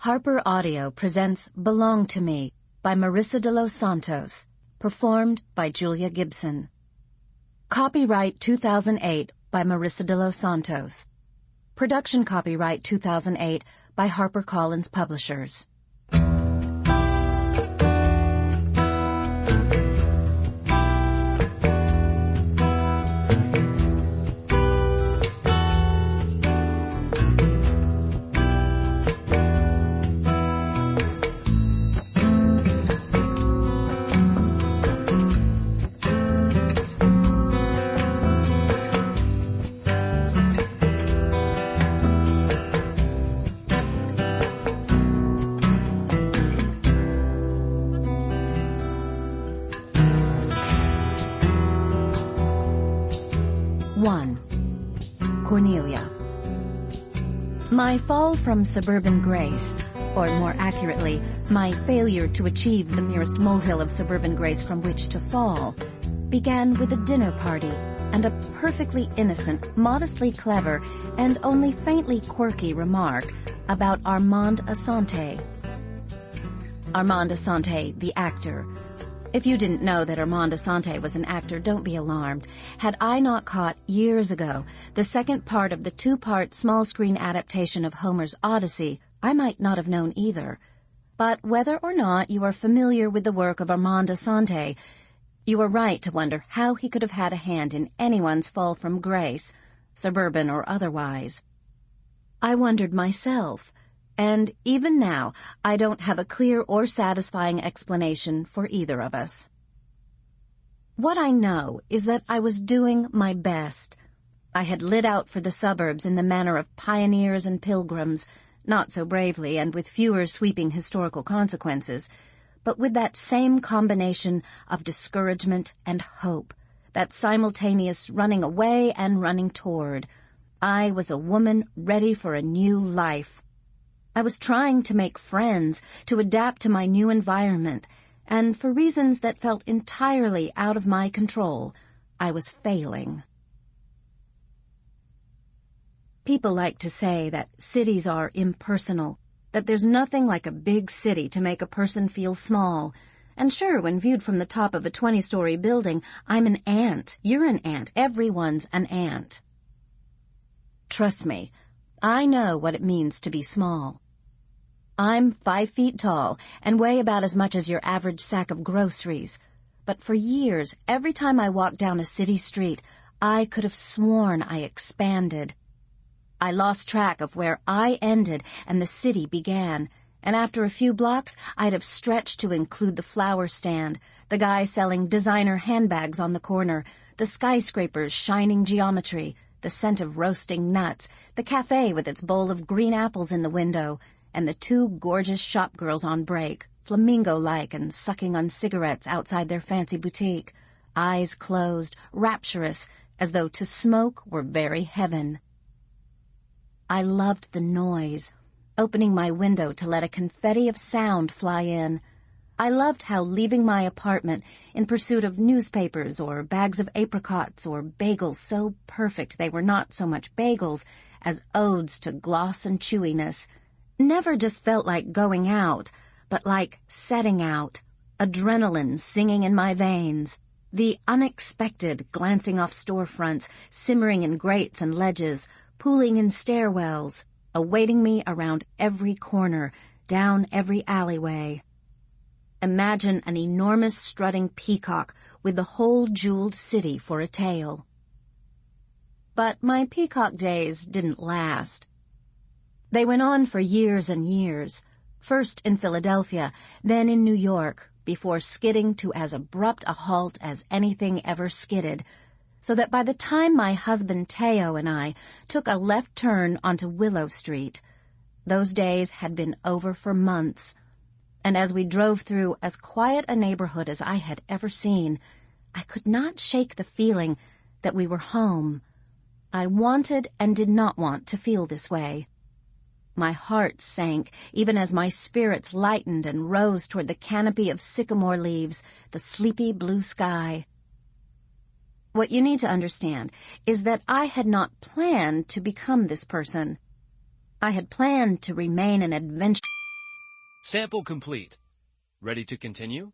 Harper Audio presents Belong to Me by Marisa de los Santos, performed by Julia Gibson. Copyright 2008 by Marisa de los Santos. Production copyright 2008 by HarperCollins Publishers. 1. Cornelia. My fall from suburban grace, or more accurately, my failure to achieve the merest molehill of suburban grace from which to fall, began with a dinner party and a perfectly innocent, modestly clever, and only faintly quirky remark about Armand Assante. Armand Assante, the actor. If you didn't know that Armand Assante was an actor, don't be alarmed. Had I not caught, years ago, the second part of the two-part small-screen adaptation of Homer's Odyssey, I might not have known either. But whether or not you are familiar with the work of Armand Assante, you are right to wonder how he could have had a hand in anyone's fall from grace, suburban or otherwise. I wondered myself. And even now, I don't have a clear or satisfying explanation for either of us. What I know is that I was doing my best. I had lit out for the suburbs in the manner of pioneers and pilgrims, not so bravely and with fewer sweeping historical consequences, but with that same combination of discouragement and hope, that simultaneous running away and running toward. I was a woman ready for a new life. I was trying to make friends, to adapt to my new environment, and for reasons that felt entirely out of my control, I was failing. People like to say that cities are impersonal, that there's nothing like a big city to make a person feel small. And sure, when viewed from the top of a 20-story building, I'm an ant, you're an ant, everyone's an ant. Trust me, I know what it means to be small. I'm 5 feet tall and weigh about as much as your average sack of groceries. But for years, every time I walked down a city street, I could have sworn I expanded. I lost track of where I ended and the city began, and after a few blocks, I'd have stretched to include the flower stand, the guy selling designer handbags on the corner, the skyscraper's shining geometry, the scent of roasting nuts, the cafe with its bowl of green apples in the window, and the 2 gorgeous shop girls on break, flamingo-like and sucking on cigarettes outside their fancy boutique, eyes closed, rapturous, as though to smoke were very heaven. I loved the noise, opening my window to let a confetti of sound fly in. I loved how leaving my apartment in pursuit of newspapers or bags of apricots or bagels so perfect they were not so much bagels as odes to gloss and chewiness, never just felt like going out, but like setting out, adrenaline singing in my veins, the unexpected glancing off storefronts, simmering in grates and ledges, pooling in stairwells, awaiting me around every corner, down every alleyway. Imagine an enormous strutting peacock with the whole jeweled city for a tail. But my peacock days didn't last. They went on for years and years, first in Philadelphia, then in New York, before skidding to as abrupt a halt as anything ever skidded, so that by the time my husband Teo and I took a left turn onto Willow Street, those days had been over for months, and as we drove through as quiet a neighborhood as I had ever seen, I could not shake the feeling that we were home. I wanted and did not want to feel this way. My heart sank, even as my spirits lightened and rose toward the canopy of sycamore leaves, the sleepy blue sky. What you need to understand is that I had not planned to become this person. I had planned to remain an adventurer. Sample complete. Ready to continue?